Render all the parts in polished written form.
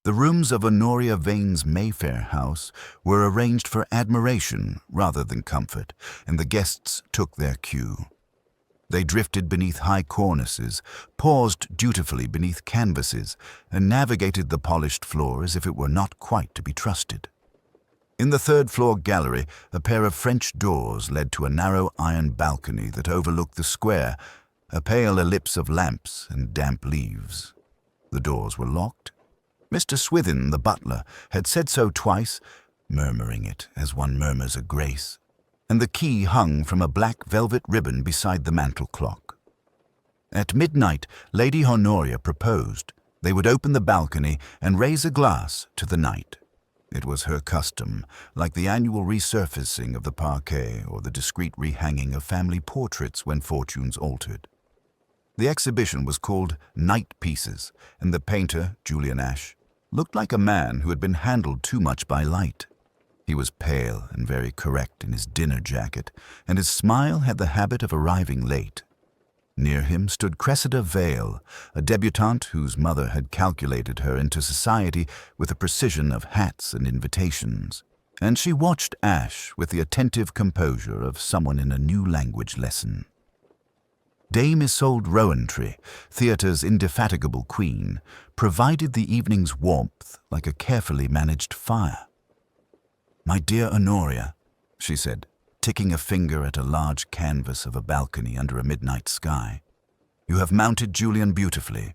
The rooms of Honoria Vane's Mayfair house were arranged for admiration rather than comfort, and the guests took their cue. They drifted beneath high cornices, paused dutifully beneath canvases, and navigated the polished floor as if it were not quite to be trusted. In the third-floor gallery, a pair of French doors led to a narrow iron balcony that overlooked the square, a pale ellipse of lamps and damp leaves. The doors were locked. Mr. Swithin, the butler, had said so twice, murmuring it as one murmurs a grace, and the key hung from a black velvet ribbon beside the mantel clock. At midnight, Lady Honoria proposed they would open the balcony and raise a glass to the night. It was her custom, like the annual resurfacing of the parquet or the discreet rehanging of family portraits when fortunes altered. The exhibition was called Night Pieces, and the painter, Julian Ash, looked like a man who had been handled too much by light. He was pale and very correct in his dinner jacket, and his smile had the habit of arriving late. Near him stood Cressida Vale, a debutante whose mother had calculated her into society with the precision of hats and invitations, and she watched Ash with the attentive composure of someone in a new language lesson. Dame Isolde Rowantree, theatre's indefatigable queen, provided the evening's warmth like a carefully managed fire. "My dear Honoria," she said, ticking a finger at a large canvas of a balcony under a midnight sky, "you have mounted Julian beautifully.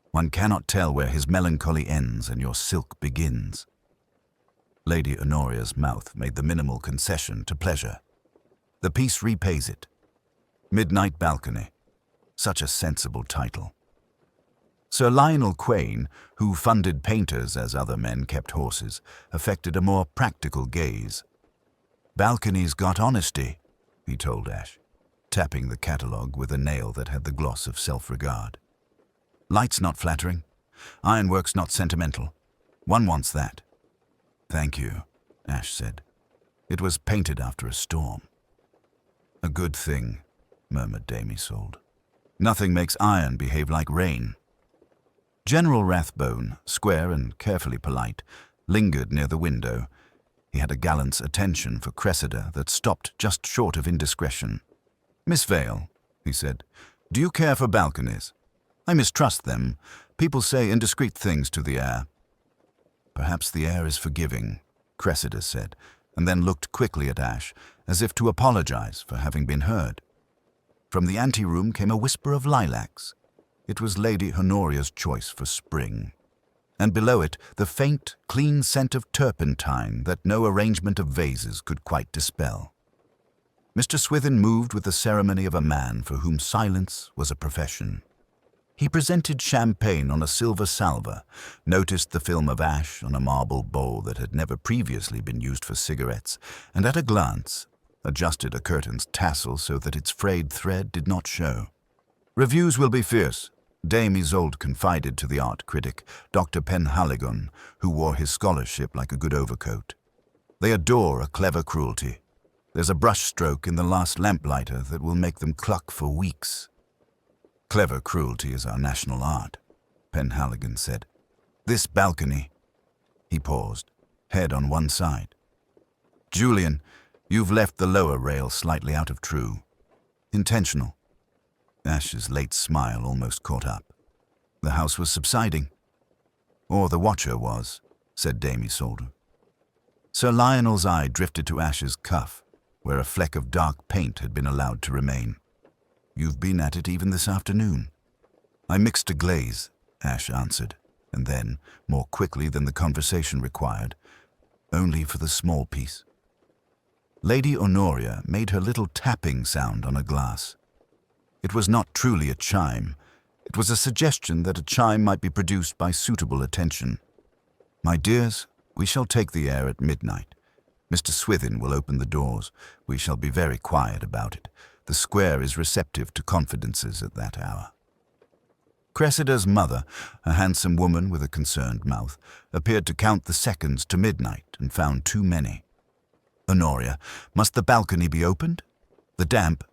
One cannot tell where his melancholy ends and your silk begins." Lady Honoria's mouth made the minimal concession to pleasure. "The piece repays it. Midnight Balcony. Such a sensible title." Sir Lionel Quain, who funded painters as other men kept horses, affected a more practical gaze. "Balcony's got honesty," he told Ash, tapping the catalogue with a nail that had the gloss of self-regard. "Light's not flattering. Ironwork's not sentimental. One wants that." "Thank you," Ash said. "It was painted after a storm." "A good thing," murmured Dame Isolde. "Nothing makes iron behave like rain." General Rathbone, square and carefully polite, lingered near the window. He had a gallant's attention for Cressida that stopped just short of indiscretion. "Miss Vale," he said, "do you care for balconies? I mistrust them. People say indiscreet things to the air." "Perhaps the air is forgiving," Cressida said, and then looked quickly at Ash, as if to apologize for having been heard. From the anteroom came a whisper of lilacs. It was Lady Honoria's choice for spring. And below it, the faint, clean scent of turpentine that no arrangement of vases could quite dispel. Mr. Swithin moved with the ceremony of a man for whom silence was a profession. He presented champagne on a silver salver, noticed the film of Ash on a marble bowl that had never previously been used for cigarettes, and at a glance adjusted a curtain's tassel so that its frayed thread did not show. "Reviews will be fierce," Dame Isolde confided to the art critic, Dr. Penhaligon, who wore his scholarship like a good overcoat. "They adore a clever cruelty. There's a brushstroke in the last lamplighter that will make them cluck for weeks." "Clever cruelty is our national art," Penhaligon said. "This balcony—" He paused, head on one side. "Julian, you've left the lower rail slightly out of true. Intentional." Ash's late smile almost caught up. The house was subsiding. "Or the watcher was," said Dame Isolde. Sir Lionel's eye drifted to Ash's cuff, where a fleck of dark paint had been allowed to remain. "You've been at it even this afternoon." "I mixed a glaze," Ash answered, and then, more quickly than the conversation required, "only for the small piece." Lady Honoria made her little tapping sound on a glass. It was not truly a chime. It was a suggestion that a chime might be produced by suitable attention. "My dears, we shall take the air at midnight. Mr. Swithin will open the doors. We shall be very quiet about it. The square is receptive to confidences at that hour." Cressida's mother, a handsome woman with a concerned mouth, appeared to count the seconds to midnight and found too many. "Honoria, must the balcony be opened? The damp—"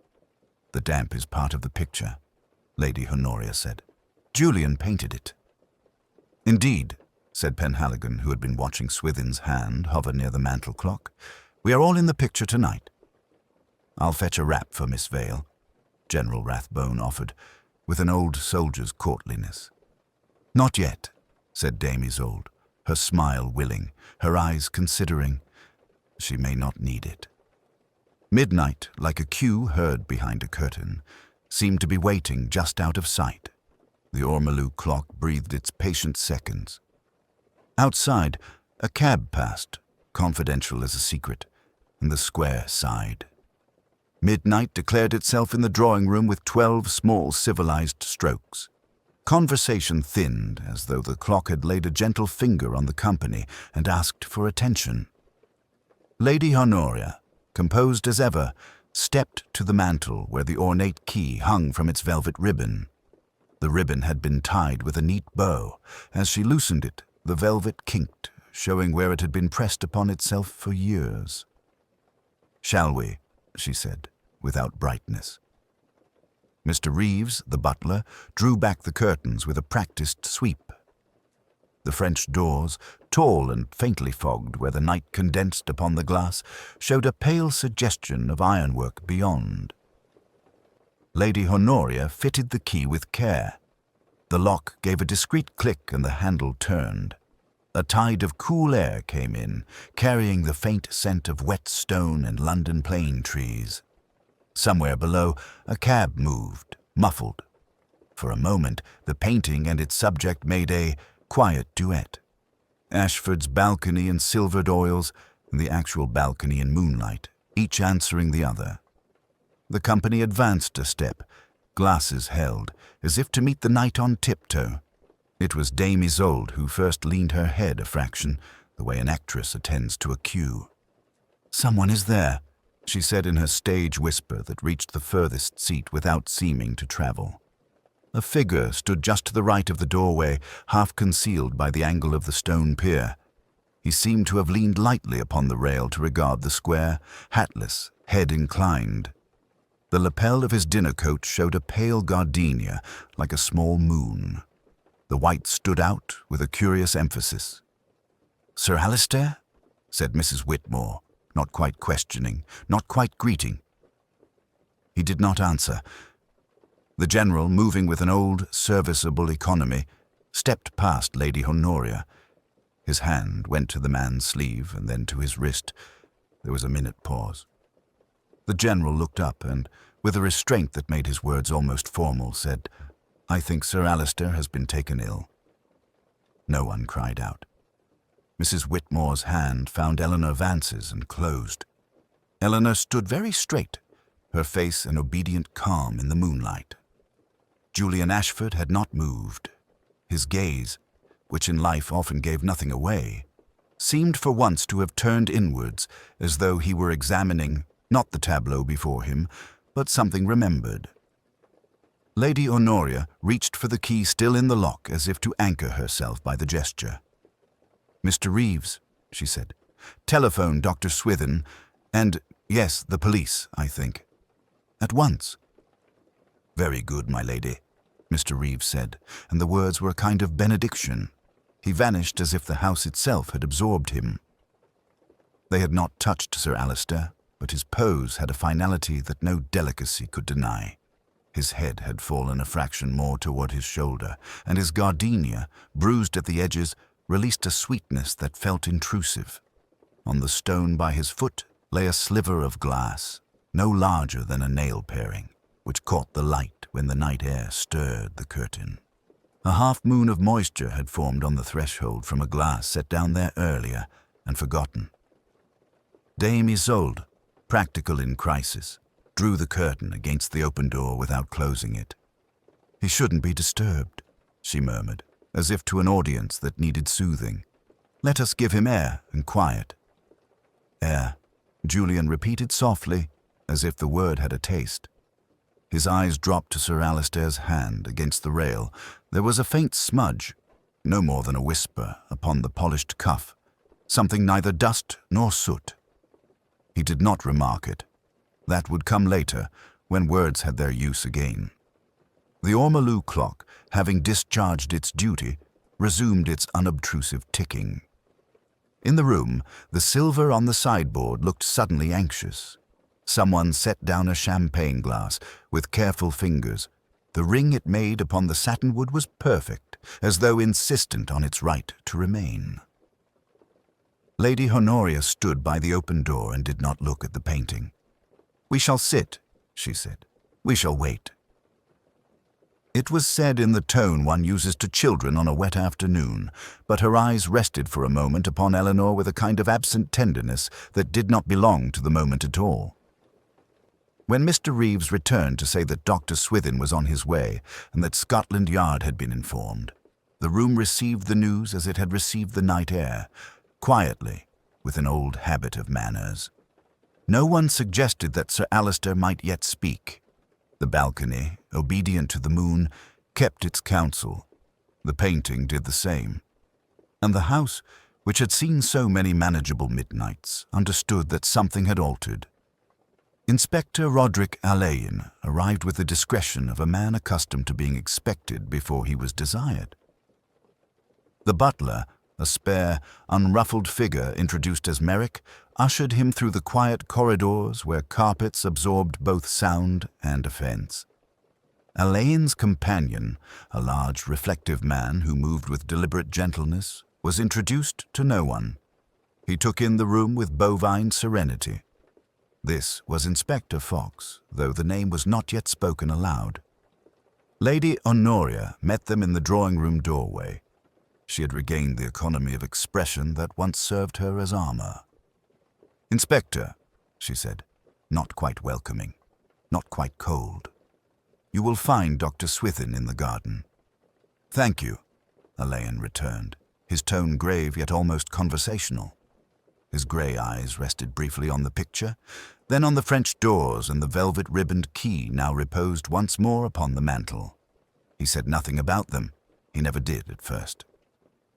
"The damp is part of the picture," Lady Honoria said. "Julian painted it." "Indeed," said Penhaligon, who had been watching Swithin's hand hover near the mantel clock. "We are all in the picture tonight." "I'll fetch a wrap for Miss Vale," General Rathbone offered, with an old soldier's courtliness. "Not yet," said Dame Isolde, her smile willing, her eyes considering. She may not need it. Midnight, like a cue heard behind a curtain, seemed to be waiting just out of sight. The Ormolu clock breathed its patient seconds. Outside, a cab passed, confidential as a secret, and the square sighed. Midnight declared itself in the drawing room with 12 small civilized strokes. Conversation thinned, as though the clock had laid a gentle finger on the company and asked for attention. Lady Honoria, composed as ever, stepped to the mantel where the ornate key hung from its velvet ribbon. The ribbon had been tied with a neat bow. As she loosened it, the velvet kinked, showing where it had been pressed upon itself for years. "Shall we?" she said, without brightness. Mr. Reeves, the butler, drew back the curtains with a practiced sweep. The French doors, tall and faintly fogged where the night condensed upon the glass, showed a pale suggestion of ironwork beyond. Lady Honoria fitted the key with care. The lock gave a discreet click and the handle turned. A tide of cool air came in, carrying the faint scent of wet stone and London plane trees. Somewhere below, a cab moved, muffled. For a moment, the painting and its subject made a quiet duet. Ashford's balcony in silvered oils, and the actual balcony in moonlight, each answering the other. The company advanced a step, glasses held, as if to meet the night on tiptoe. It was Dame Isolde who first leaned her head a fraction, the way an actress attends to a cue. "Someone is there," she said in her stage whisper that reached the furthest seat without seeming to travel. A figure stood just to the right of the doorway, half concealed by the angle of the stone pier. He seemed to have leaned lightly upon the rail to regard the square, hatless, head inclined. The lapel of his dinner coat showed a pale gardenia, like a small moon. The white stood out with a curious emphasis. "Sir Alistair?" said Mrs. Whitmore, not quite questioning, not quite greeting. He did not answer. The general, moving with an old, serviceable economy, stepped past Lady Honoria. His hand went to the man's sleeve and then to his wrist. There was a minute pause. The general looked up and, with a restraint that made his words almost formal, said, "I think Sir Alistair has been taken ill." No one cried out. Mrs. Whitmore's hand found Eleanor Vance's and closed. Eleanor stood very straight, her face an obedient calm in the moonlight. Julian Ashford had not moved. His gaze, which in life often gave nothing away, seemed for once to have turned inwards, as though he were examining not the tableau before him, but something remembered. Lady Honoria reached for the key still in the lock as if to anchor herself by the gesture. "Mr. Reeves," she said, "telephone Dr. Swithin, and, yes, the police, I think. At once." "Very good, my lady," Mr. Reeves said, and the words were a kind of benediction. He vanished as if the house itself had absorbed him. They had not touched Sir Alistair, but his pose had a finality that no delicacy could deny. His head had fallen a fraction more toward his shoulder, and his gardenia, bruised at the edges, released a sweetness that felt intrusive. On the stone by his foot lay a sliver of glass, no larger than a nail paring, which caught the light when the night air stirred the curtain. A half-moon of moisture had formed on the threshold from a glass set down there earlier and forgotten. Dame Isolde, practical in crisis, drew the curtain against the open door without closing it. "He shouldn't be disturbed," she murmured, as if to an audience that needed soothing. "Let us give him air and quiet." "Air," Julian repeated softly, as if the word had a taste. His eyes dropped to Sir Alistair's hand against the rail. There was a faint smudge, no more than a whisper, upon the polished cuff, something neither dust nor soot. He did not remark it. That would come later, when words had their use again. The Ormolu clock, having discharged its duty, resumed its unobtrusive ticking. In the room, the silver on the sideboard looked suddenly anxious. Someone set down a champagne glass with careful fingers. The ring it made upon the satinwood was perfect, as though insistent on its right to remain. Lady Honoria stood by the open door and did not look at the painting. "We shall sit," she said. "We shall wait." It was said in the tone one uses to children on a wet afternoon, but her eyes rested for a moment upon Eleanor with a kind of absent tenderness that did not belong to the moment at all. When Mr. Reeves returned to say that Dr. Swithin was on his way and that Scotland Yard had been informed, the room received the news as it had received the night air, quietly, with an old habit of manners. No one suggested that Sir Alister might yet speak. The balcony, obedient to the moon, kept its counsel. The painting did the same. And the house, which had seen so many manageable midnights, understood that something had altered. Inspector Roderick Alleyn arrived with the discretion of a man accustomed to being expected before he was desired. The butler, a spare, unruffled figure introduced as Merrick, ushered him through the quiet corridors where carpets absorbed both sound and offense. Alleyn's companion, a large, reflective man who moved with deliberate gentleness, was introduced to no one. He took in the room with bovine serenity. This was Inspector Fox, though the name was not yet spoken aloud. Lady Honoria met them in the drawing-room doorway. She had regained the economy of expression that once served her as armor. "Inspector," she said, not quite welcoming, not quite cold. "You will find Dr. Swithin in the garden." "Thank you," Alleyn returned, his tone grave yet almost conversational. His grey eyes rested briefly on the picture, then on the French doors, and the velvet-ribboned key now reposed once more upon the mantel. He said nothing about them. He never did at first.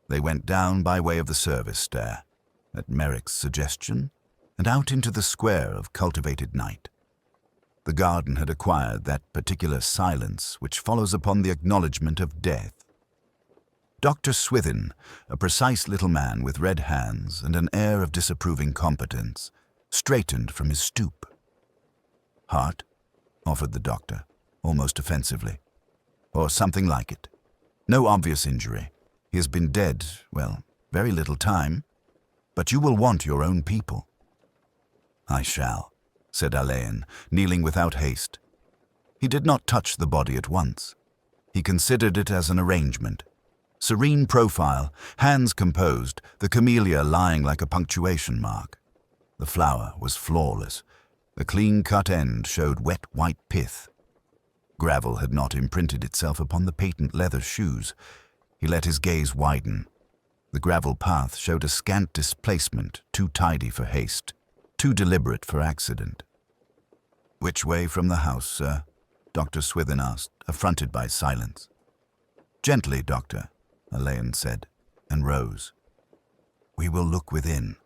They went down by way of the service stair, at Merrick's suggestion, and out into the square of cultivated night. The garden had acquired that particular silence which follows upon the acknowledgment of death. Dr. Swithin, a precise little man with red hands and an air of disapproving competence, straightened from his stoop. "Heart?" offered the doctor, almost offensively. "Or something like it. No obvious injury. He has been dead, well, very little time, but you will want your own people." "I shall," said Alleyn, kneeling without haste. He did not touch the body at once. He considered it as an arrangement. Serene profile, hands composed, the camellia lying like a punctuation mark. The flower was flawless. The clean-cut end showed wet white pith. Gravel had not imprinted itself upon the patent leather shoes. He let his gaze widen. The gravel path showed a scant displacement, too tidy for haste, too deliberate for accident. "Which way from the house, sir?" Dr. Swithin asked, affronted by silence. "Gently, doctor," Alleyn said, and rose. "We will look within."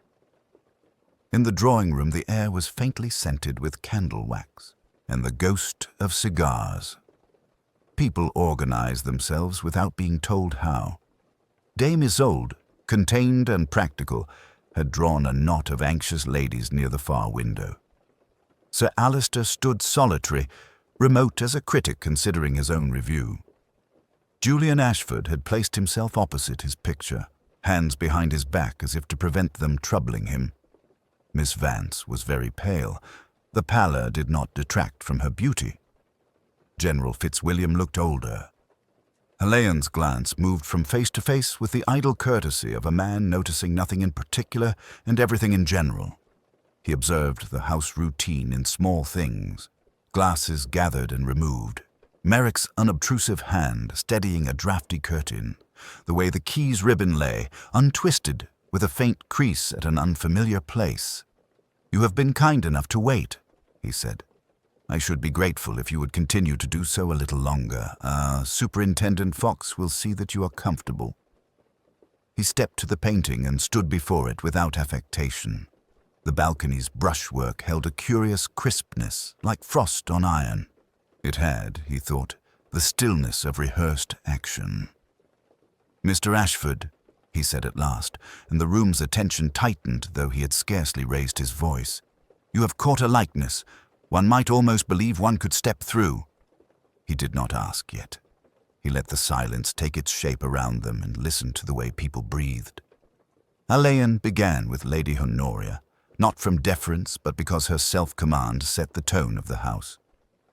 In the drawing-room the air was faintly scented with candle wax and the ghost of cigars. People organized themselves without being told how. Dame Isolde, contained and practical, had drawn a knot of anxious ladies near the far window. Sir Alister stood solitary, remote as a critic considering his own review. Julian Ashford had placed himself opposite his picture, hands behind his back as if to prevent them troubling him. Miss Vance was very pale. The pallor did not detract from her beauty. General Fitzwilliam looked older. Alleyn's glance moved from face to face with the idle courtesy of a man noticing nothing in particular and everything in general. He observed the house routine in small things, glasses gathered and removed, Merrick's unobtrusive hand steadying a draughty curtain, the way the key's ribbon lay, untwisted, with a faint crease at an unfamiliar place. "You have been kind enough to wait," he said. "I should be grateful if you would continue to do so a little longer. Superintendent Fox will see that you are comfortable." He stepped to the painting and stood before it without affectation. The balcony's brushwork held a curious crispness, like frost on iron. It had, he thought, the stillness of rehearsed action. "Mr. Ashford," he said at last, and the room's attention tightened, though he had scarcely raised his voice. "You have caught a likeness. One might almost believe one could step through." He did not ask yet. He let the silence take its shape around them and listened to the way people breathed. Alleyn began with Lady Honoria, not from deference, but because her self-command set the tone of the house.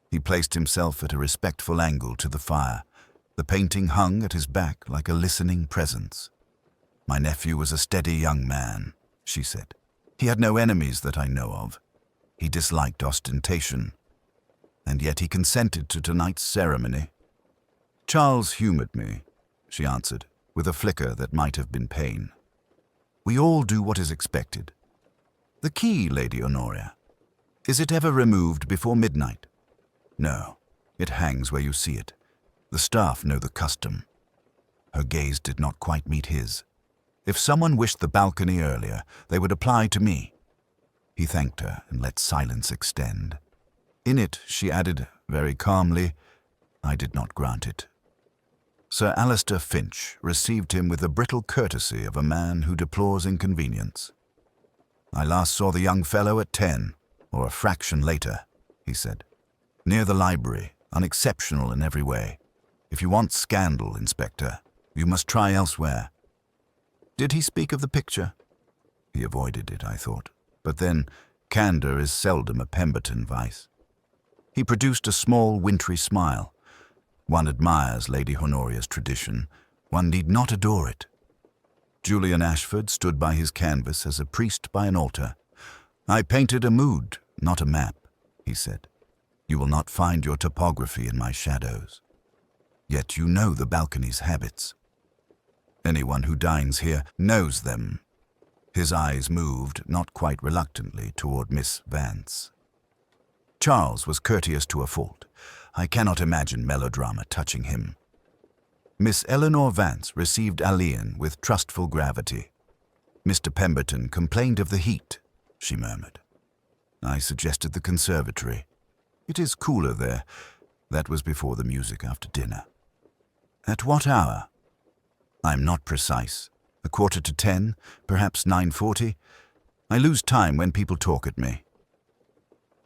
He placed himself at a respectful angle to the fire. The painting hung at his back like a listening presence. "My nephew was a steady young man," she said. "He had no enemies that I know of. He disliked ostentation. And yet he consented to tonight's ceremony." "Charles humoured me," she answered, with a flicker that might have been pain. "We all do what is expected. The key, Lady Honoria. Is it ever removed before midnight?" "No, it hangs where you see it. The staff know the custom." Her gaze did not quite meet his. "If someone wished the balcony earlier, they would apply to me." He thanked her and let silence extend. "In it," she added very calmly, "I did not grant it." Sir Alistair Finch received him with the brittle courtesy of a man who deplores inconvenience. "I last saw the young fellow at 10, or a fraction later," he said. "Near the library, unexceptional in every way. If you want scandal, Inspector, you must try elsewhere." "Did he speak of the picture?" He avoided it, I thought. But then, candour is seldom a Pemberton vice. He produced a small, wintry smile. One admires Lady Honoria's tradition. One need not adore it. Julian Ashford stood by his canvas as a priest by an altar. "I painted a mood, not a map," he said. "You will not find your topography in my shadows. Yet you know the balcony's habits. Anyone who dines here knows them." His eyes moved, not quite reluctantly, toward Miss Vance. Charles was courteous to a fault. I cannot imagine melodrama touching him. Miss Eleanor Vance received Alleyn with trustful gravity. "Mr. Pemberton complained of the heat," she murmured. "I suggested the conservatory. It is cooler there. That was before the music after dinner." "At what hour?" "I am not precise. 9:45, perhaps 9:40. I lose time when people talk at me."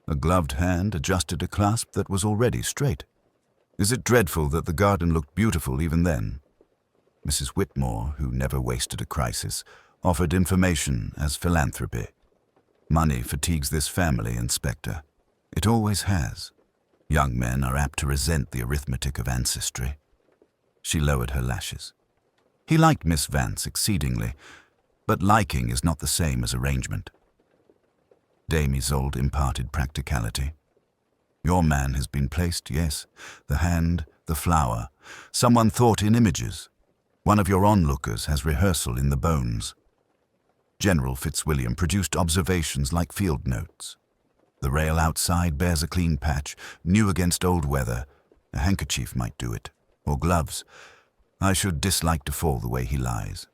A gloved hand adjusted a clasp that was already straight. "Is it dreadful that the garden looked beautiful even then?" Mrs. Whitmore, who never wasted a crisis, offered information as philanthropy. "Money fatigues this family, Inspector. It always has. Young men are apt to resent the arithmetic of ancestry." She lowered her lashes. He liked Miss Vance exceedingly, but liking is not the same as arrangement. Dame Isolde imparted practicality. "Your man has been placed, yes. The hand, the flower. Someone thought in images. One of your onlookers has rehearsal in the bones." General Fitzwilliam produced observations like field notes. "The rail outside bears a clean patch, new against old weather. A handkerchief might do it, or gloves. I should dislike to fall the way he lies.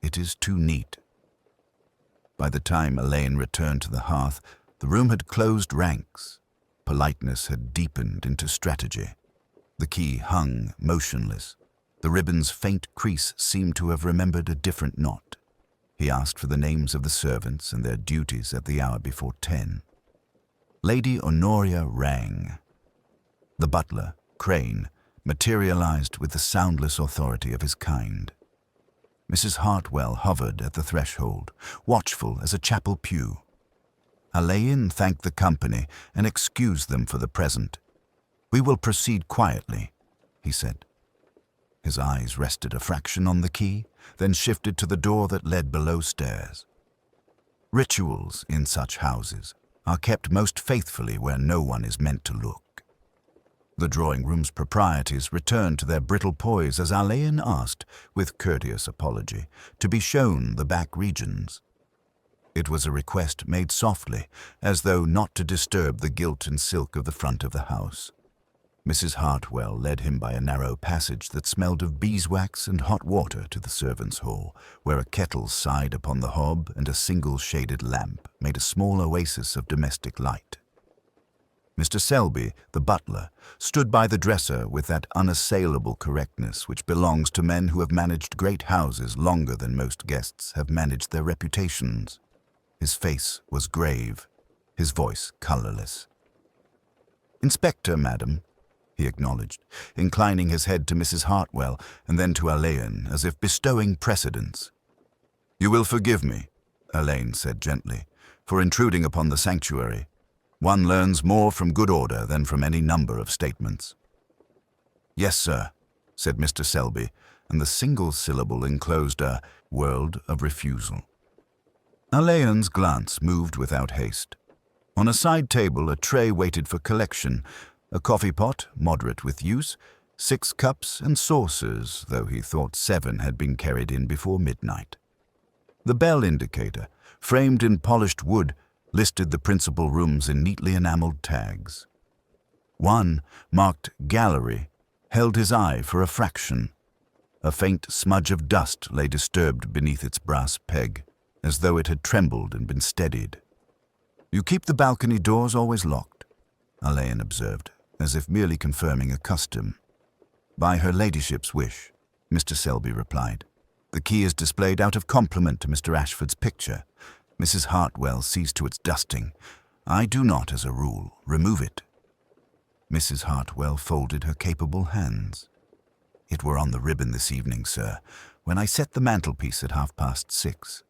It is too neat." By the time Alleyn returned to the hearth, the room had closed ranks. Politeness had deepened into strategy. The key hung motionless. The ribbon's faint crease seemed to have remembered a different knot. He asked for the names of the servants and their duties at the hour before 10. Lady Honoria rang. The butler, Crane, materialized with the soundless authority of his kind. Mrs. Hartwell hovered at the threshold, watchful as a chapel pew. Alleyn thanked the company and excused them for the present. "We will proceed quietly," he said. His eyes rested a fraction on the key, then shifted to the door that led below stairs. Rituals in such houses are kept most faithfully where no one is meant to look. The drawing-room's proprieties returned to their brittle poise as Alleyn asked, with courteous apology, to be shown the back regions. It was a request made softly, as though not to disturb the gilt and silk of the front of the house. Mrs. Hartwell led him by a narrow passage that smelled of beeswax and hot water to the servants' hall, where a kettle sighed upon the hob and a single shaded lamp made a small oasis of domestic light. Mr. Selby, the butler, stood by the dresser with that unassailable correctness which belongs to men who have managed great houses longer than most guests have managed their reputations. His face was grave, his voice colourless. "Inspector, madam," he acknowledged, inclining his head to Mrs. Hartwell and then to Alleyn, as if bestowing precedence. "You will forgive me," Alleyn said gently, "for intruding upon the sanctuary. One learns more from good order than from any number of statements." "Yes, sir," said Mr. Selby, and the single syllable enclosed a world of refusal. Alleyn's glance moved without haste. On a side table a tray waited for collection, a coffee pot, moderate with use, 6 cups and saucers, though he thought 7 had been carried in before midnight. The bell indicator, framed in polished wood, listed the principal rooms in neatly enameled tags. One, marked Gallery, held his eye for a fraction. A faint smudge of dust lay disturbed beneath its brass peg, as though it had trembled and been steadied. "You keep the balcony doors always locked," Alleyn observed, as if merely confirming a custom. "By her ladyship's wish," Mr. Selby replied. "The key is displayed out of compliment to Mr. Ashford's picture. Mrs. Hartwell sees to its dusting. I do not, as a rule, remove it." Mrs. Hartwell folded her capable hands. "It were on the ribbon this evening, sir, when I set the mantelpiece at 6:30.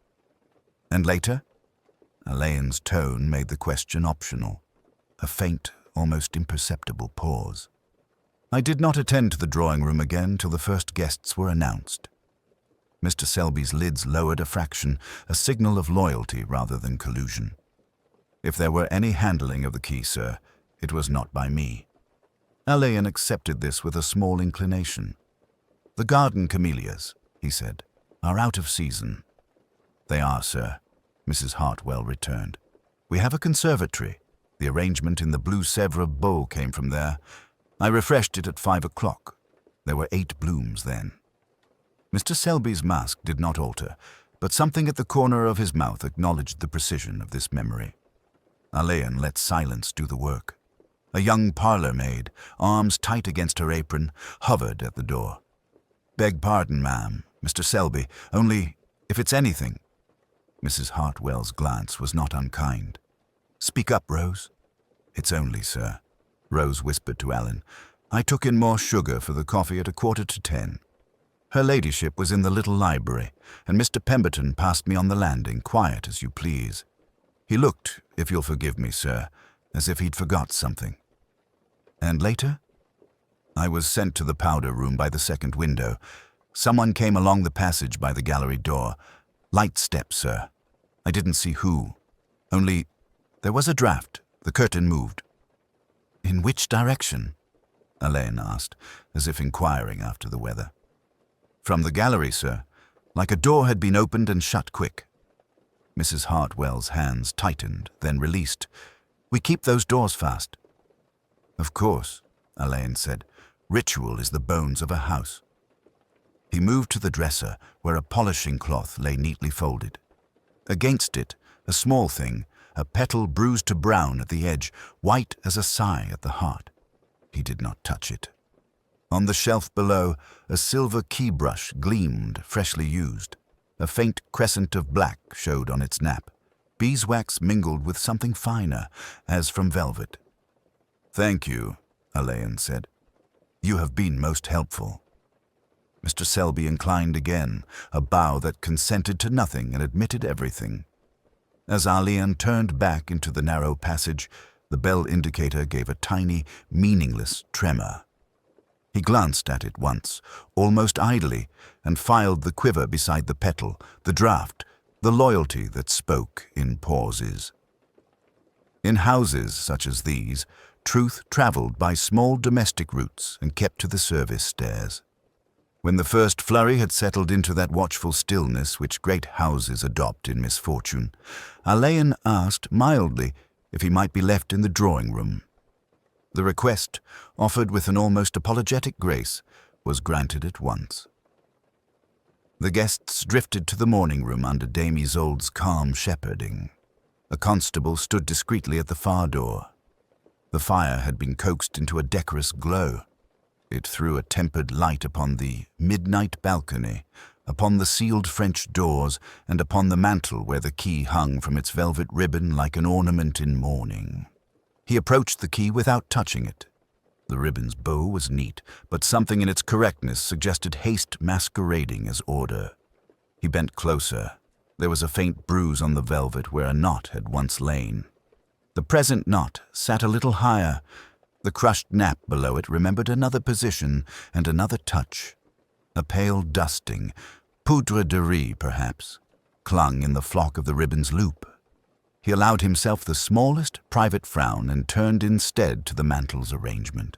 "And later?" Alleyn's tone made the question optional. A faint, almost imperceptible pause. "I did not attend to the drawing-room again till the first guests were announced." Mr. Selby's lids lowered a fraction, a signal of loyalty rather than collusion. "If there were any handling of the key, sir, it was not by me." Alleyn accepted this with a small inclination. "The garden camellias," he said, "are out of season." "They are, sir," Mrs. Hartwell returned. "We have a conservatory. The arrangement in the blue Sèvres bowl came from there. I refreshed it at 5 o'clock. There were 8 blooms then." Mr. Selby's mask did not alter, but something at the corner of his mouth acknowledged the precision of this memory. Alleyn let silence do the work. A young parlour-maid, arms tight against her apron, hovered at the door. "Beg pardon, ma'am, Mr. Selby, only, if it's anything—" Mrs. Hartwell's glance was not unkind. "Speak up, Rose." "It's only, sir," Rose whispered to Alleyn. "I took in more sugar for the coffee at 9:45. Her ladyship was in the little library, and Mr. Pemberton passed me on the landing, quiet as you please. He looked, if you'll forgive me, sir, as if he'd forgot something." "And later?" "I was sent to the powder room by the second window. Someone came along the passage by the gallery door. Light steps, sir. I didn't see who. Only, there was a draught. The curtain moved." "In which direction?" Alleyn asked, as if inquiring after the weather. "From the gallery, sir, like a door had been opened and shut quick." Mrs. Hartwell's hands tightened, then released. "We keep those doors fast." "Of course," Alleyn said. "Ritual is the bones of a house." He moved to the dresser, where a polishing cloth lay neatly folded. Against it, a small thing, a petal bruised to brown at the edge, white as a sigh at the heart. He did not touch it. On the shelf below, a silver key brush gleamed, freshly used. A faint crescent of black showed on its nap, beeswax mingled with something finer, as from velvet. "Thank you," Alleyn said. "You have been most helpful." Mr. Selby inclined again, a bow that consented to nothing and admitted everything. As Alleyn turned back into the narrow passage, the bell indicator gave a tiny, meaningless tremor. He glanced at it once, almost idly, and filed the quiver beside the petal, the draught, the loyalty that spoke in pauses. In houses such as these, truth travelled by small domestic routes and kept to the service stairs. When the first flurry had settled into that watchful stillness which great houses adopt in misfortune, Alleyn asked mildly if he might be left in the drawing-room. The request, offered with an almost apologetic grace, was granted at once. The guests drifted to the morning-room under Dame Isolde's calm shepherding. A constable stood discreetly at the far door. The fire had been coaxed into a decorous glow. It threw a tempered light upon the midnight balcony, upon the sealed French doors, and upon the mantel where the key hung from its velvet ribbon like an ornament in mourning. He approached the key without touching it. The ribbon's bow was neat, but something in its correctness suggested haste masquerading as order. He bent closer. There was a faint bruise on the velvet where a knot had once lain. The present knot sat a little higher. The crushed nap below it remembered another position and another touch. A pale dusting, poudre de riz perhaps, clung in the flock of the ribbon's loop. He allowed himself the smallest private frown and turned instead to the mantel's arrangement.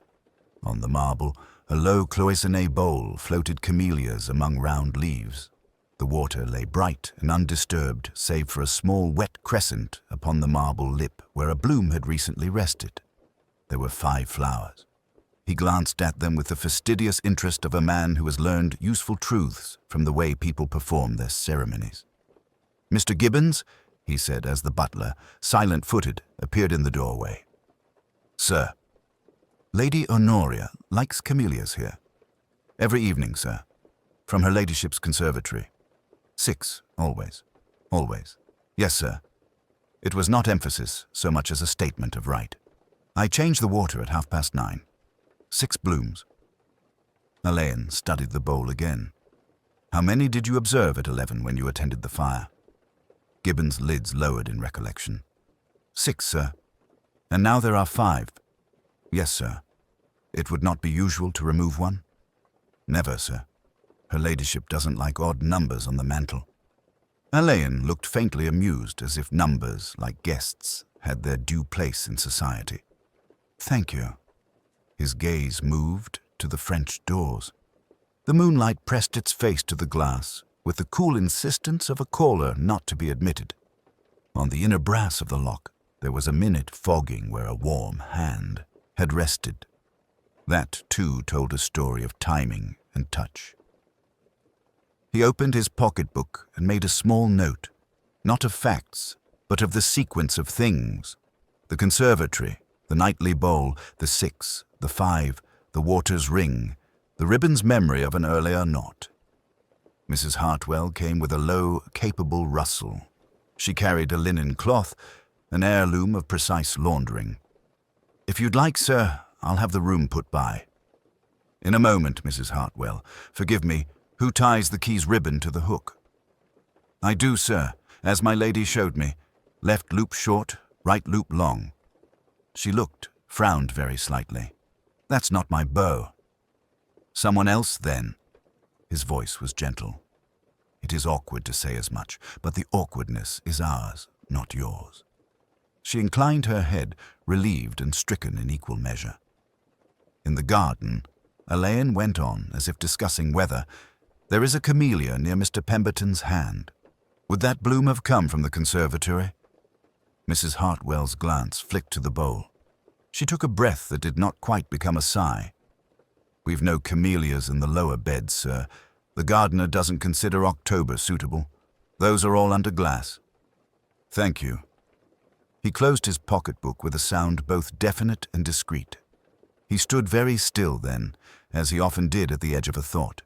On the marble, a low cloisonné bowl floated camellias among round leaves. The water lay bright and undisturbed, save for a small wet crescent upon the marble lip where a bloom had recently rested. There were 5 flowers. He glanced at them with the fastidious interest of a man who has learned useful truths from the way people perform their ceremonies. "Mr. Gibbons," he said as the butler, silent-footed, appeared in the doorway. "Sir." "Lady Honoria likes camellias here." "Every evening, sir. From her ladyship's conservatory. 6, always. Always. Yes, sir." It was not emphasis so much as a statement of right. "I change the water at 9:30. 6 blooms." Alleyn studied the bowl again. "How many did you observe at 11 when you attended the fire?" Gibbons' lids lowered in recollection. 6, sir. And now there are 5. Yes, sir. It would not be usual to remove one? Never, sir. Her ladyship doesn't like odd numbers on the mantel. Alleyn looked faintly amused, as if numbers, like guests, had their due place in society. Thank you. His gaze moved to the French doors. The moonlight pressed its face to the glass, with the cool insistence of a caller not to be admitted. On the inner brass of the lock, there was a minute fogging where a warm hand had rested. That, too, told a story of timing and touch. He opened his pocketbook and made a small note, not of facts, but of the sequence of things. The conservatory, the nightly bowl, the 6, the 5, the water's ring, the ribbon's memory of an earlier knot. Mrs. Hartwell came with a low, capable rustle. She carried a linen cloth, an heirloom of precise laundering. "If you'd like, sir, I'll have the room put by." "In a moment, Mrs. Hartwell. Forgive me, who ties the key's ribbon to the hook?" "I do, sir, as my lady showed me. Left loop short, right loop long." She looked, frowned very slightly. "That's not my bow." "Someone else, then?" His voice was gentle. "It is awkward to say as much, but the awkwardness is ours, not yours." She inclined her head, relieved and stricken in equal measure. In the garden, Alleyn went on, as if discussing weather. "There is a camellia near Mr. Pemberton's hand. Would that bloom have come from the conservatory?" Mrs. Hartwell's glance flicked to the bowl. She took a breath that did not quite become a sigh. "We've no camellias in the lower beds, sir. The gardener doesn't consider October suitable. Those are all under glass." "Thank you." He closed his pocketbook with a sound both definite and discreet. He stood very still then, as he often did at the edge of a thought.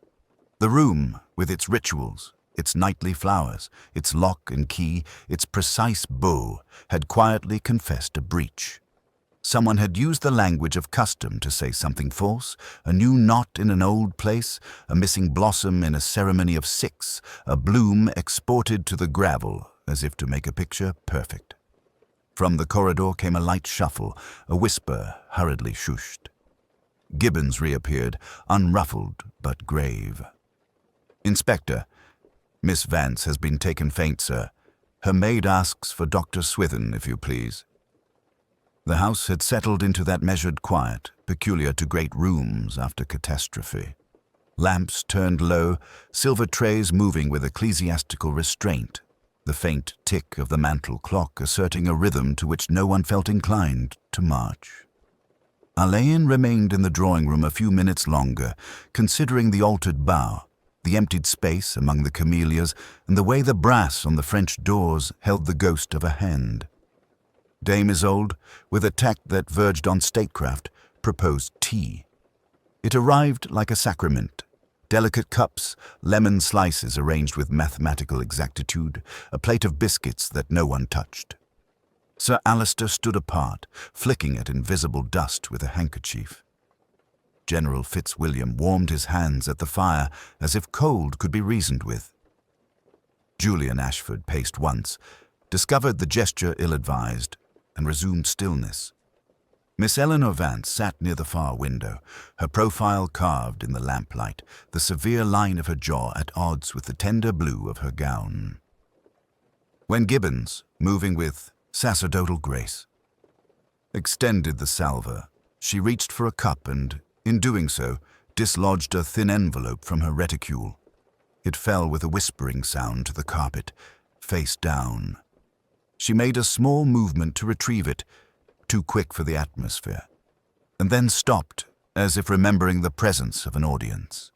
The room, with its rituals, its nightly flowers, its lock and key, its precise bow, had quietly confessed a breach. Someone had used the language of custom to say something false, a new knot in an old place, a missing blossom in a ceremony of 6, a bloom exported to the gravel, as if to make a picture perfect. From the corridor came a light shuffle, a whisper hurriedly shushed. Gibbons reappeared, unruffled but grave. "Inspector, Miss Vance has been taken faint, sir. Her maid asks for Dr. Swithin, if you please." The house had settled into that measured quiet, peculiar to great rooms after catastrophe. Lamps turned low, silver trays moving with ecclesiastical restraint, the faint tick of the mantel clock asserting a rhythm to which no one felt inclined to march. Alleyn remained in the drawing-room a few minutes longer, considering the altered bow, the emptied space among the camellias, and the way the brass on the French doors held the ghost of a hand. Dame Isolde, with a tact that verged on statecraft, proposed tea. It arrived like a sacrament. Delicate cups, lemon slices arranged with mathematical exactitude, a plate of biscuits that no one touched. Sir Alistair stood apart, flicking at invisible dust with a handkerchief. General Fitzwilliam warmed his hands at the fire as if cold could be reasoned with. Julian Ashford paced once, discovered the gesture ill-advised, and resumed stillness. Miss Eleanor Vance sat near the far window, her profile carved in the lamplight, the severe line of her jaw at odds with the tender blue of her gown. When Gibbons, moving with sacerdotal grace, extended the salver, she reached for a cup and, in doing so, dislodged a thin envelope from her reticule. It fell with a whispering sound to the carpet, face down. She made a small movement to retrieve it, too quick for the atmosphere, and then stopped, as if remembering the presence of an audience.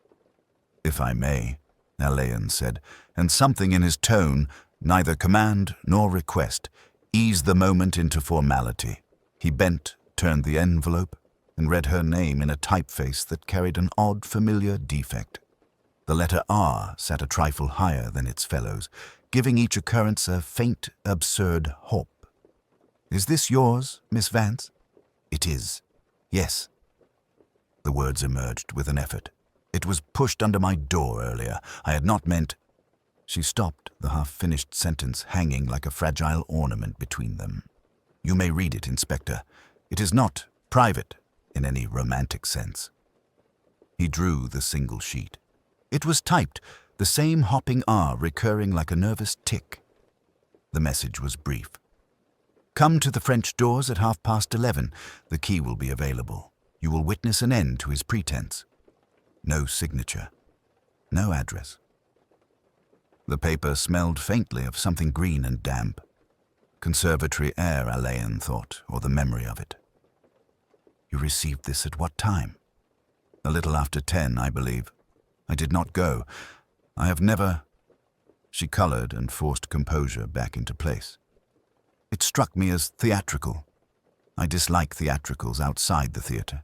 "If I may," Alleyn said, and something in his tone, neither command nor request, eased the moment into formality. He bent, turned the envelope, and read her name in a typeface that carried an odd, familiar defect. The letter R sat a trifle higher than its fellows, giving each occurrence a faint, absurd hop. "Is this yours, Miss Vance?" "It is. Yes." The words emerged with an effort. "It was pushed under my door earlier. I had not meant—" She stopped, the half-finished sentence hanging like a fragile ornament between them. "You may read it, Inspector. It is not private in any romantic sense." He drew the single sheet. It was typed, the same hopping R recurring like a nervous tick. The message was brief. "Come to the French doors at 11:30. The key will be available. You will witness an end to his pretense." No signature. No address. The paper smelled faintly of something green and damp. Conservatory air, Alleyn thought, or the memory of it. "You received this at what time?" "A little after 10, I believe. I did not go. I have never—" She colored and forced composure back into place. "It struck me as theatrical. I dislike theatricals outside the theatre."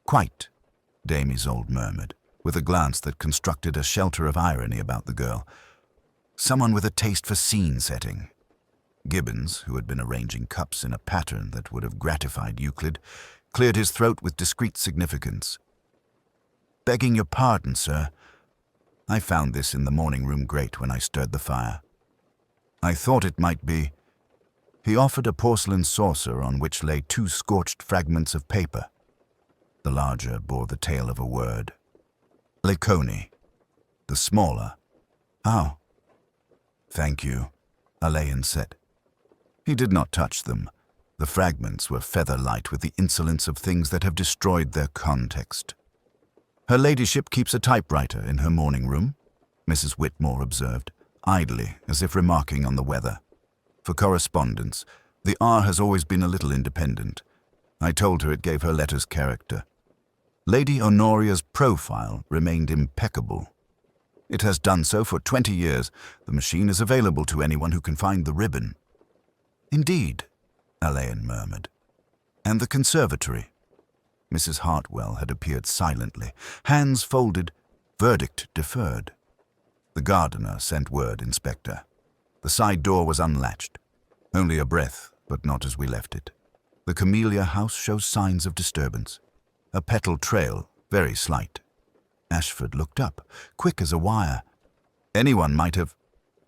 "Quite," Dame Isolde murmured, with a glance that constructed a shelter of irony about the girl. "Someone with a taste for scene-setting." Gibbons, who had been arranging cups in a pattern that would have gratified Euclid, cleared his throat with discreet significance. "Begging your pardon, sir. I found this in the morning-room grate when I stirred the fire. I thought it might be—" He offered a porcelain saucer on which lay 2 scorched fragments of paper. The larger bore the tail of a word. "Laconie." The smaller— "Oh." "Thank you," Alleyn said. He did not touch them. The fragments were feather-light with the insolence of things that have destroyed their context. "Her ladyship keeps a typewriter in her morning-room," Mrs. Whitmore observed, idly, as if remarking on the weather. "For correspondence, the R has always been a little independent. I told her it gave her letters character. Lady Honoria's profile remained impeccable. It has done so for 20 years. The machine is available to anyone who can find the ribbon." "Indeed," Alleyn murmured. "And the conservatory?" Mrs. Hartwell had appeared silently, hands folded, verdict deferred. "The gardener sent word, Inspector. The side door was unlatched. Only a breath, but not as we left it. The camellia house shows signs of disturbance. A petal trail, very slight." Ashford looked up, quick as a wire. "Anyone might have—"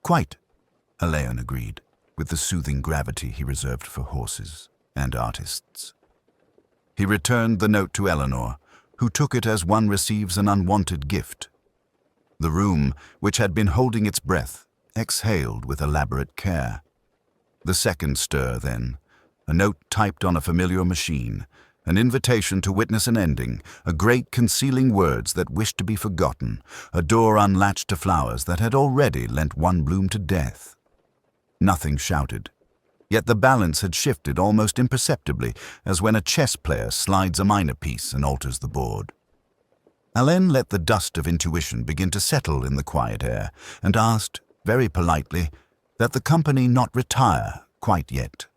"Quite," Alleyn agreed, with the soothing gravity he reserved for horses and artists. He returned the note to Eleanor, who took it as one receives an unwanted gift. The room, which had been holding its breath, exhaled with elaborate care. The second stir, then, a note typed on a familiar machine, an invitation to witness an ending, a great concealing words that wished to be forgotten, a door unlatched to flowers that had already lent one bloom to death. Nothing shouted. Yet the balance had shifted almost imperceptibly, as when a chess player slides a minor piece and alters the board. Alleyn let the dust of intuition begin to settle in the quiet air, and asked, very politely, that the company not retire quite yet.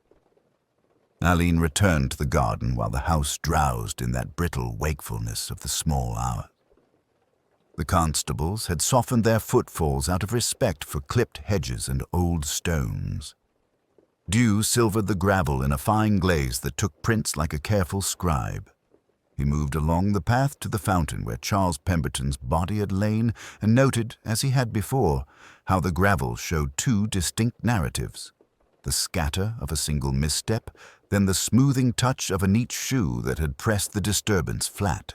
Alleyn returned to the garden while the house drowsed in that brittle wakefulness of the small hour. The constables had softened their footfalls out of respect for clipped hedges and old stones. Dew silvered the gravel in a fine glaze that took prints like a careful scribe. He moved along the path to the fountain where Charles Pemberton's body had lain and noted, as he had before, how the gravel showed two distinct narratives: the scatter of a single misstep, then the smoothing touch of a neat shoe that had pressed the disturbance flat.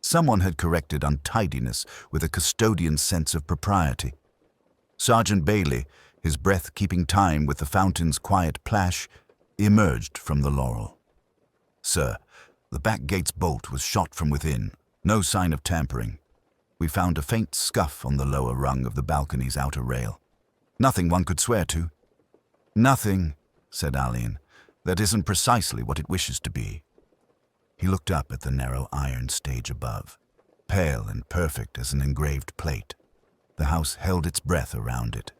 Someone had corrected untidiness with a custodian's sense of propriety. Sergeant Bailey, his breath keeping time with the fountain's quiet plash, emerged from the laurel. "Sir, the back gate's bolt was shot from within. No sign of tampering. We found a faint scuff on the lower rung of the balcony's outer rail. Nothing one could swear to." "Nothing," said Alleyn. "That isn't precisely what it wishes to be." He looked up at the narrow iron stage above, pale and perfect as an engraved plate. The house held its breath around it.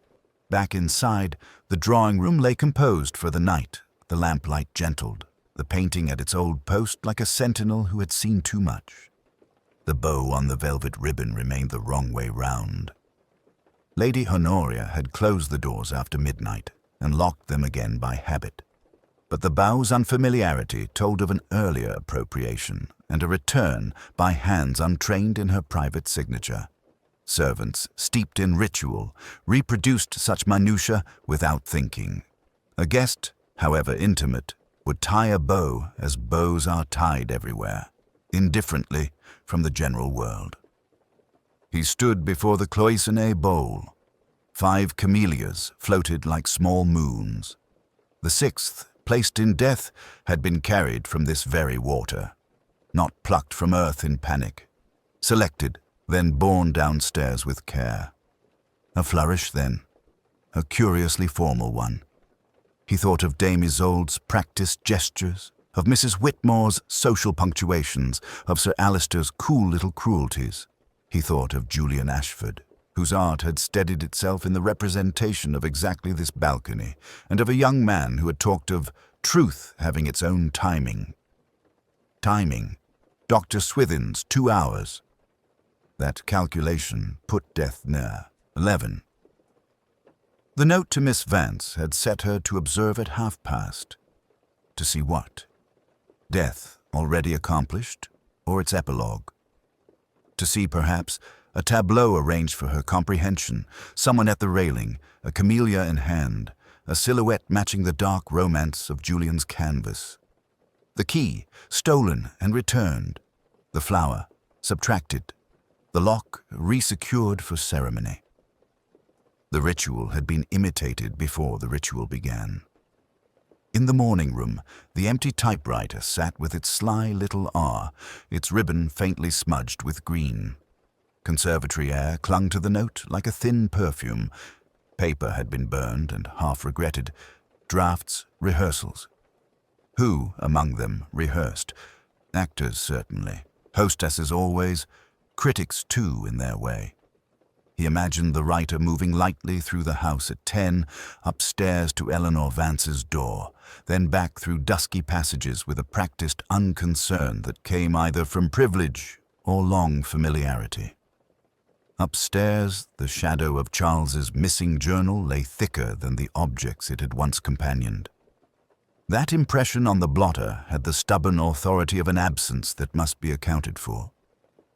Back inside, the drawing room lay composed for the night. The lamplight gentled, the painting at its old post like a sentinel who had seen too much. The bow on the velvet ribbon remained the wrong way round. Lady Honoria had closed the doors after midnight and locked them again by habit. But the bow's unfamiliarity told of an earlier appropriation and a return by hands untrained in her private signature. Servants, steeped in ritual, reproduced such minutiae without thinking. A guest, however intimate, would tie a bow as bows are tied everywhere, indifferently from the general world. He stood before the cloisonné bowl. 5 camellias floated like small moons. The 6th, placed in death, had been carried from this very water, not plucked from earth in panic, selected, then borne downstairs with care. A flourish, then, a curiously formal one. He thought of Dame Isolde's practiced gestures, of Mrs. Whitmore's social punctuations, of Sir Alister's cool little cruelties. He thought of Julian Ashford, whose art had steadied itself in the representation of exactly this balcony, and of a young man who had talked of truth having its own timing. Timing. Dr. Swithin's 2 hours. That calculation put death near 11. The note to Miss Vance had set her to observe at past. To see what? Death already accomplished, or its epilogue? To see, perhaps, a tableau arranged for her comprehension, someone at the railing, a camellia in hand, a silhouette matching the dark romance of Julian's canvas. The key, stolen and returned. The flower, subtracted. The lock, resecured for ceremony. The ritual had been imitated before the ritual began. In the morning room, the empty typewriter sat with its sly little R, its ribbon faintly smudged with green. Conservatory air clung to the note like a thin perfume. Paper had been burned and half regretted. Drafts, rehearsals. Who among them rehearsed? Actors, certainly. Hostesses always. Critics, too, in their way. He imagined the writer moving lightly through the house at 10, upstairs to Eleanor Vance's door, then back through dusky passages with a practiced unconcern that came either from privilege or long familiarity. Upstairs, the shadow of Charles's missing journal lay thicker than the objects it had once companioned. That impression on the blotter had the stubborn authority of an absence that must be accounted for.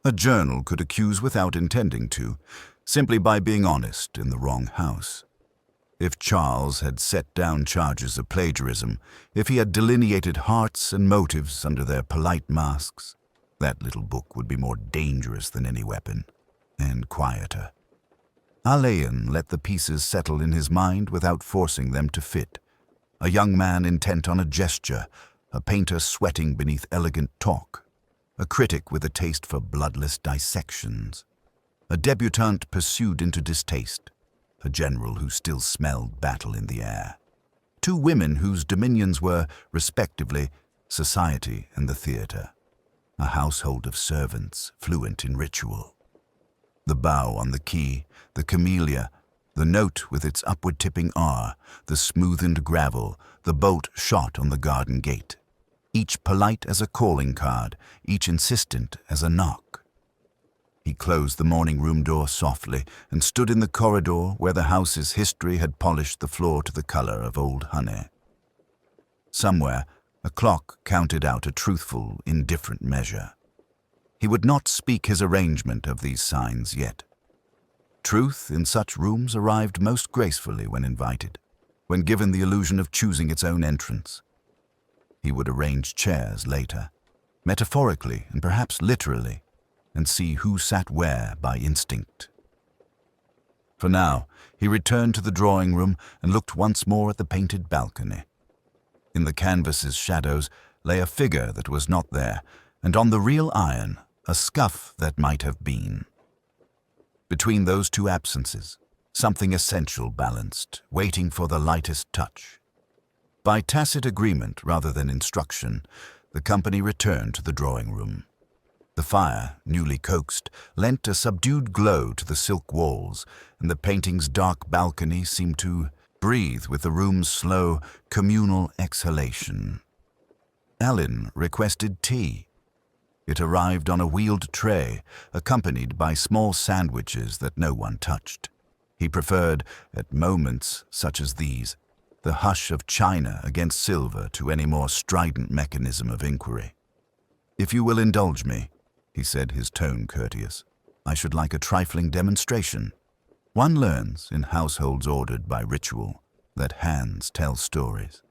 A journal could accuse without intending to, simply by being honest in the wrong house. If Charles had set down charges of plagiarism, if he had delineated hearts and motives under their polite masks, that little book would be more dangerous than any weapon, and quieter. Alleyn let the pieces settle in his mind without forcing them to fit. A young man intent on a gesture, a painter sweating beneath elegant talk, a critic with a taste for bloodless dissections, a debutante pursued into distaste, a general who still smelled battle in the air, 2 women whose dominions were, respectively, society and the theatre, a household of servants fluent in ritual. The bow on the key, the camellia, The note with its upward-tipping R, the smoothened gravel, the bolt shot on the garden gate. Each polite as a calling card, each insistent as a knock. He closed the morning room door softly and stood in the corridor where the house's history had polished the floor to the color of old honey. Somewhere, a clock counted out a truthful, indifferent measure. He would not speak his arrangement of these signs yet. Truth in such rooms arrived most gracefully when invited, when given the illusion of choosing its own entrance. He would arrange chairs later, metaphorically and perhaps literally, and see who sat where by instinct. For now, he returned to the drawing room and looked once more at the painted balcony. In the canvas's shadows lay a figure that was not there, and on the real iron, a scuff that might have been. Between those two absences, something essential balanced, waiting for the lightest touch. By tacit agreement rather than instruction, the company returned to the drawing room. The fire, newly coaxed, lent a subdued glow to the silk walls, and the painting's dark balcony seemed to breathe with the room's slow, communal exhalation. Alleyn requested tea. It arrived on a wheeled tray, accompanied by small sandwiches that no one touched. He preferred, at moments such as these, the hush of china against silver to any more strident mechanism of inquiry. "If you will indulge me," he said, his tone courteous, "I should like a trifling demonstration. One learns, in households ordered by ritual, that hands tell stories."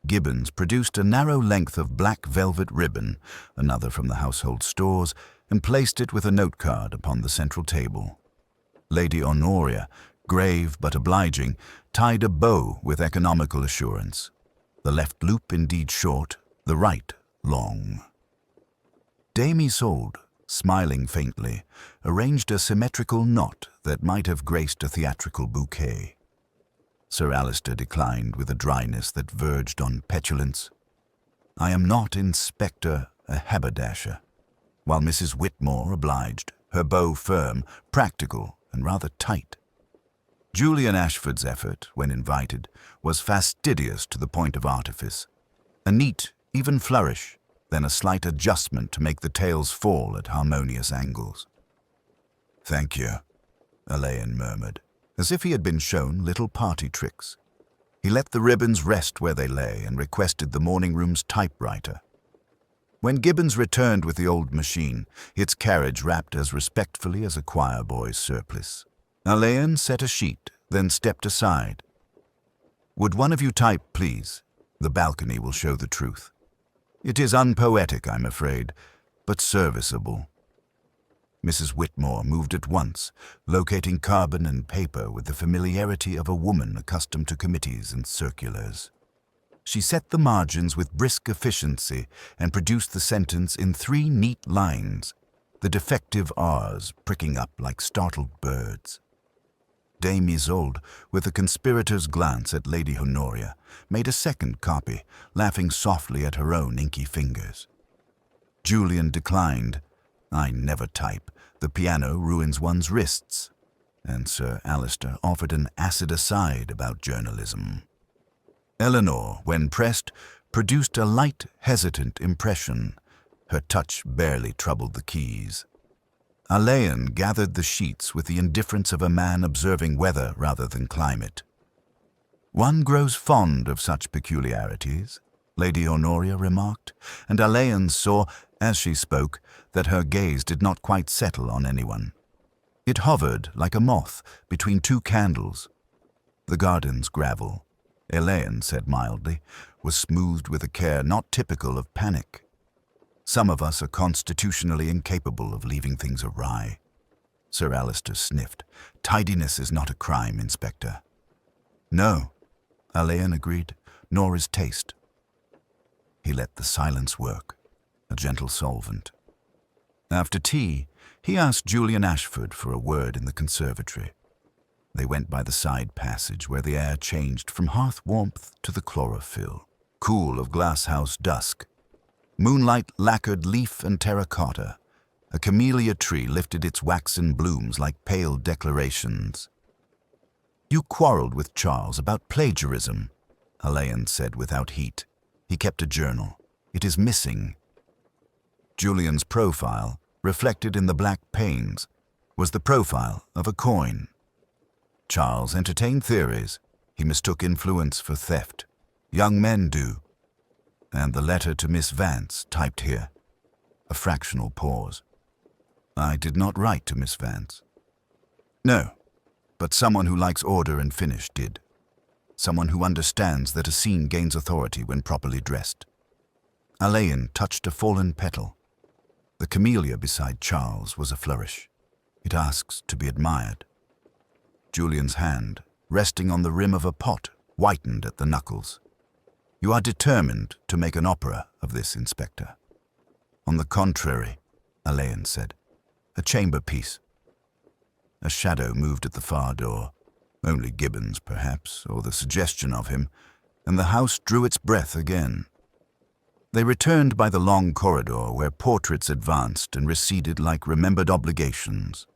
Gibbons produced a narrow length of black velvet ribbon, another from the household stores, and placed it with a note card upon the central table. Lady Honoria, grave but obliging, tied a bow with economical assurance. The left loop indeed short, the right long. Dame Isolde, smiling faintly, arranged a symmetrical knot that might have graced a theatrical bouquet. Sir Alister declined with a dryness that verged on petulance. "I am not, Inspector, a haberdasher," while Mrs. Whitmore obliged, her bow firm, practical, and rather tight. Julian Ashford's effort, when invited, was fastidious to the point of artifice. A neat, even flourish, then a slight adjustment to make the tails fall at harmonious angles. "Thank you," Alleyn murmured, as if he had been shown little party tricks. He let the ribbons rest where they lay and requested the morning room's typewriter. When Gibbons returned with the old machine, its carriage wrapped as respectfully as a choir boy's surplice, Alleyn set a sheet, then stepped aside. "Would one of you type, please? The balcony will show the truth. It is unpoetic, I'm afraid, but serviceable." Mrs. Whitmore moved at once, locating carbon and paper with the familiarity of a woman accustomed to committees and circulars. She set the margins with brisk efficiency and produced the sentence in 3 neat lines, the defective R's pricking up like startled birds. Dame Isolde, with a conspirator's glance at Lady Honoria, made a second copy, laughing softly at her own inky fingers. Julian declined. "I never type. The piano ruins one's wrists." And Sir Alister offered an acid aside about journalism. Eleanor, when pressed, produced a light, hesitant impression. Her touch barely troubled the keys. Alleyn gathered the sheets with the indifference of a man observing weather rather than climate. "One grows fond of such peculiarities," Lady Honoria remarked, and Alleyn saw, as she spoke, that her gaze did not quite settle on anyone. It hovered like a moth between 2 candles. The garden's gravel, Alleyn said mildly, was smoothed with a care not typical of panic. Some of us are constitutionally incapable of leaving things awry. Sir Alister sniffed. "Tidiness is not a crime, Inspector." "No," Alleyn agreed, "nor is taste." He let the silence work, a gentle solvent. After tea, he asked Julian Ashford for a word in the conservatory. They went by the side passage where the air changed from hearth warmth to the chlorophyll, cool of glasshouse dusk. Moonlight lacquered leaf and terracotta. A camellia tree lifted its waxen blooms like pale declarations. You quarreled with Charles about plagiarism, Alleyn said without heat. He kept a journal. It is missing. Julian's profile, reflected in the black panes, was the profile of a coin. Charles entertained theories. He mistook influence for theft. Young men do. And the letter to Miss Vance, typed here. A fractional pause. I did not write to Miss Vance. No, but someone who likes order and finish did. Someone who understands that a scene gains authority when properly dressed. Alleyn touched a fallen petal. The camellia beside Charles was a flourish. It asks to be admired. Julian's hand, resting on the rim of a pot, whitened at the knuckles. You are determined to make an opera of this, Inspector. On the contrary, Alleyn said. A chamber piece. A shadow moved at the far door. Only Gibbons, perhaps, or the suggestion of him, and the house drew its breath again. They returned by the long corridor where portraits advanced and receded like remembered obligations.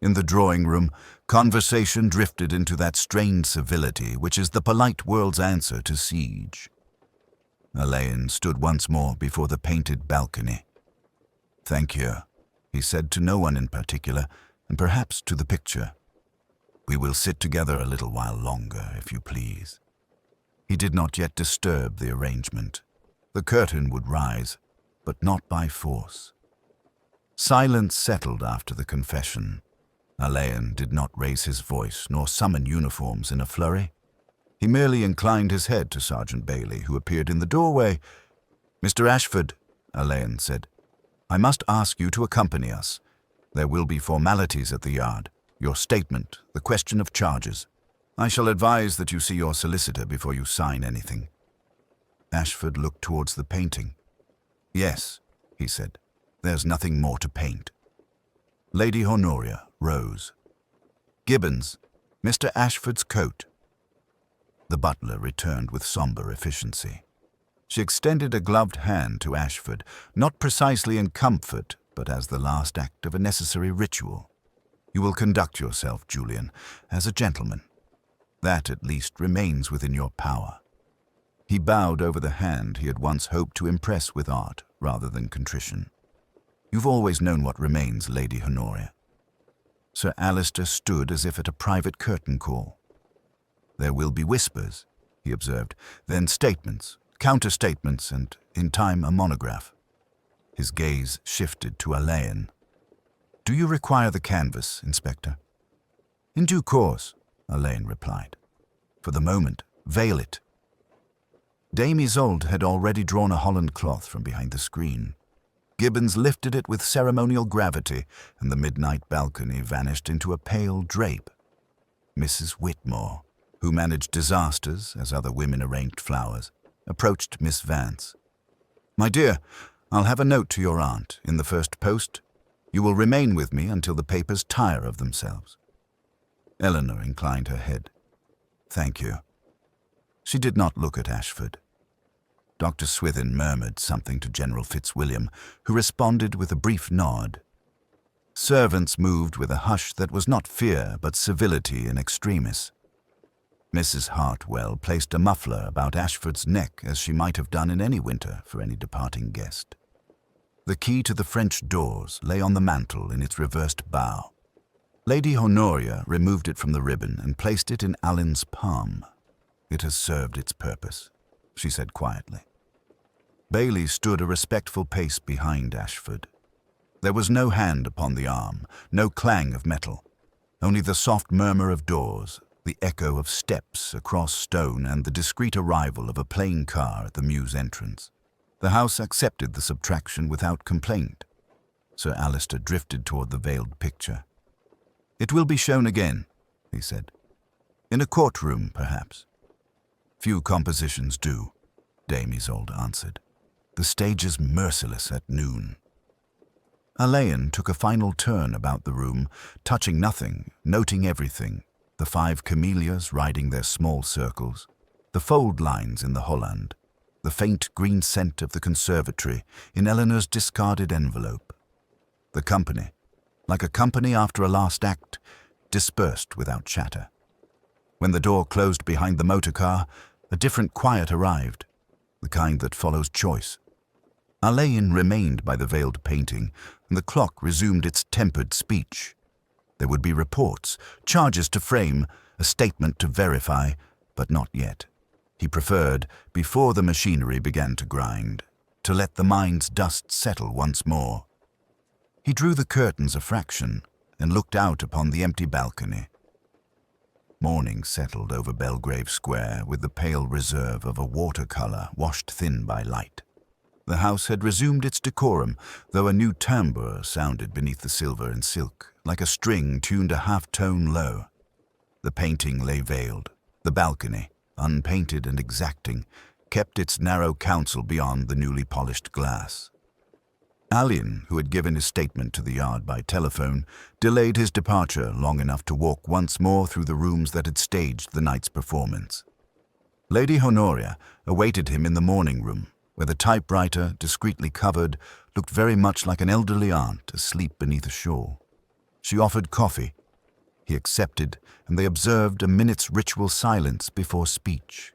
In the drawing room, conversation drifted into that strained civility which is the polite world's answer to siege. Alleyn stood once more before the painted balcony. Thank you, he said to no one in particular, and perhaps to the picture. We will sit together a little while longer, if you please. He did not yet disturb the arrangement. The curtain would rise, but not by force. Silence settled after the confession. Alleyn did not raise his voice nor summon uniforms in a flurry. He merely inclined his head to Sergeant Bailey, who appeared in the doorway. Mr. Ashford, Alleyn said, I must ask you to accompany us. There will be formalities at the yard. Your statement, the question of charges. I shall advise that you see your solicitor before you sign anything. Ashford looked towards the painting. Yes, he said, there's nothing more to paint. Lady Honoria rose. Gibbons, Mr. Ashford's coat. The butler returned with somber efficiency. She extended a gloved hand to Ashford, not precisely in comfort, but as the last act of a necessary ritual. You will conduct yourself, Julian, as a gentleman. That at least remains within your power. He bowed over the hand he had once hoped to impress with art rather than contrition. You've always known what remains, Lady Honoria. Sir Alistair stood as if at a private curtain call. There will be whispers, he observed, then statements, counter-statements, and, in time, a monograph. His gaze shifted to Alleyn. Do you require the canvas, Inspector? In due course, Alleyn replied. For the moment, veil it. Dame Isolde had already drawn a holland cloth from behind the screen. Gibbons lifted it with ceremonial gravity, and the midnight balcony vanished into a pale drape. Mrs. Whitmore, who managed disasters as other women arranged flowers, approached Miss Vance. My dear, I'll have a note to your aunt in the first post. You will remain with me until the papers tire of themselves. Eleanor inclined her head. Thank you. She did not look at Ashford. Dr. Swithin murmured something to General Fitzwilliam, who responded with a brief nod. Servants moved with a hush that was not fear but civility in extremis. Mrs. Hartwell placed a muffler about Ashford's neck as she might have done in any winter for any departing guest. The key to the French doors lay on the mantel in its reversed bow. Lady Honoria removed it from the ribbon and placed it in Alan's palm. It has served its purpose, she said quietly. Bailey stood a respectful pace behind Ashford. There was no hand upon the arm, no clang of metal, only the soft murmur of doors, the echo of steps across stone, and the discreet arrival of a plain car at the mews entrance. The house accepted the subtraction without complaint. Sir Alistair drifted toward the veiled picture. It will be shown again, he said. In a courtroom, perhaps. Few compositions do, Dame Isolde answered. The stage is merciless at noon. Alleyn took a final turn about the room, touching nothing, noting everything, the 5 camellias riding their small circles, the fold lines in the Holland, the faint green scent of the conservatory in Eleanor's discarded envelope. The company, like a company after a last act, dispersed without chatter. When the door closed behind the motor car, a different quiet arrived, the kind that follows choice. Alleyn remained by the veiled painting, and the clock resumed its tempered speech. There would be reports, charges to frame, a statement to verify, but not yet. He preferred, before the machinery began to grind, to let the mind's dust settle once more. He drew the curtains a fraction and looked out upon the empty balcony. Morning settled over Belgrave Square with the pale reserve of a watercolor washed thin by light. The house had resumed its decorum, though a new timbre sounded beneath the silver and silk, like a string tuned a half-tone low. The painting lay veiled. The balcony, unpainted and exacting, kept its narrow counsel beyond the newly polished glass. Alleyn, who had given his statement to the yard by telephone, delayed his departure long enough to walk once more through the rooms that had staged the night's performance. Lady Honoria awaited him in the morning room, where the typewriter, discreetly covered, looked very much like an elderly aunt asleep beneath a shawl. She offered coffee. He accepted, and they observed a minute's ritual silence before speech.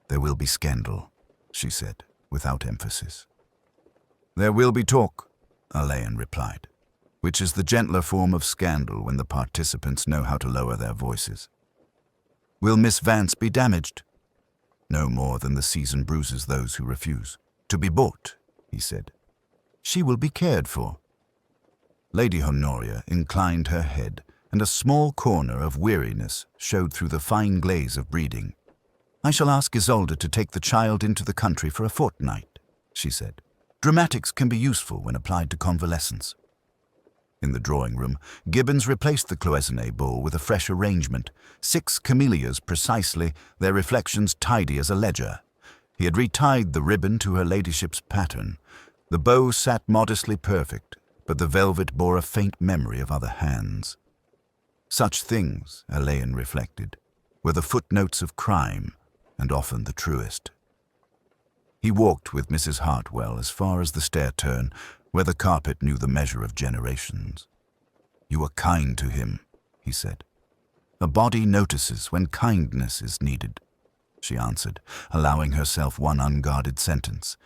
"There will be scandal," she said, without emphasis. "There will be talk," Alleyn replied, which is the gentler form of scandal when the participants know how to lower their voices. "Will Miss Vance be damaged?" "No more than the season bruises those who refuse. To be bought," he said. "She will be cared for." Lady Honoria inclined her head, and a small corner of weariness showed through the fine glaze of breeding. "I shall ask Isolde to take the child into the country for a fortnight," she said. "Dramatics can be useful when applied to convalescence." In the drawing-room, Gibbons replaced the cloisonné bowl with a fresh arrangement, 6 camellias precisely, their reflections tidy as a ledger. He had retied the ribbon to her ladyship's pattern. The bow sat modestly perfect, but the velvet bore a faint memory of other hands. Such things, Alleyn reflected, were the footnotes of crime, and often the truest. He walked with Mrs. Hartwell as far as the stair-turn, where the carpet knew the measure of generations. "You are kind to him," he said. "A body notices when kindness is needed," she answered, allowing herself one unguarded sentence.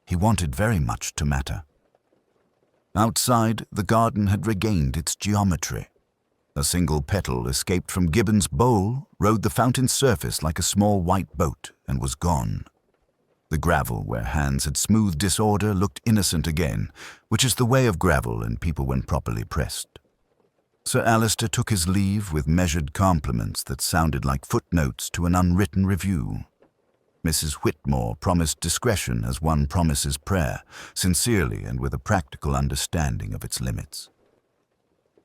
He wanted very much to matter. Outside, the garden had regained its geometry. A single petal escaped from Gibbons' bowl, rode the fountain's surface like a small white boat, and was gone. The gravel where hands had smoothed disorder looked innocent again, which is the way of gravel and people when properly pressed. Sir Alister took his leave with measured compliments that sounded like footnotes to an unwritten review. Mrs. Whitmore promised discretion as one promises prayer, sincerely and with a practical understanding of its limits.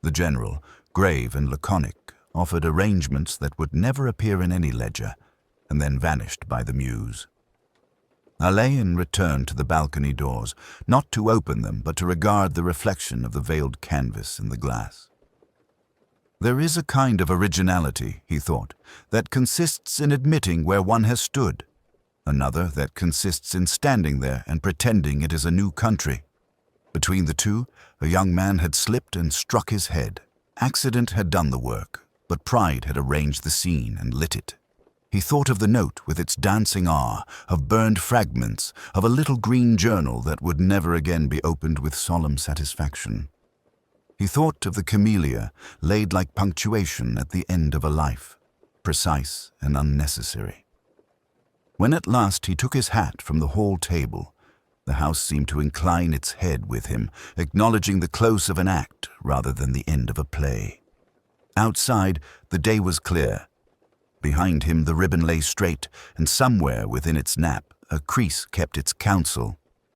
The General, grave and laconic, offered arrangements that would never appear in any ledger, and then vanished by the muse. Alleyn returned to the balcony doors, not to open them, but to regard the reflection of the veiled canvas in the glass. There is a kind of originality, he thought, that consists in admitting where one has stood, another that consists in standing there and pretending it is a new country. Between the two, a young man had slipped and struck his head. Accident had done the work, but pride had arranged the scene and lit it. He thought of the note with its dancing R, of burned fragments, of a little green journal that would never again be opened with solemn satisfaction. He thought of the camellia laid like punctuation at the end of a life, precise and unnecessary. When at last he took his hat from the hall table, the house seemed to incline its head with him, acknowledging the close of an act rather than the end of a play. Outside, the day was clear. Behind him the ribbon lay straight, and somewhere within its nap a crease kept its counsel.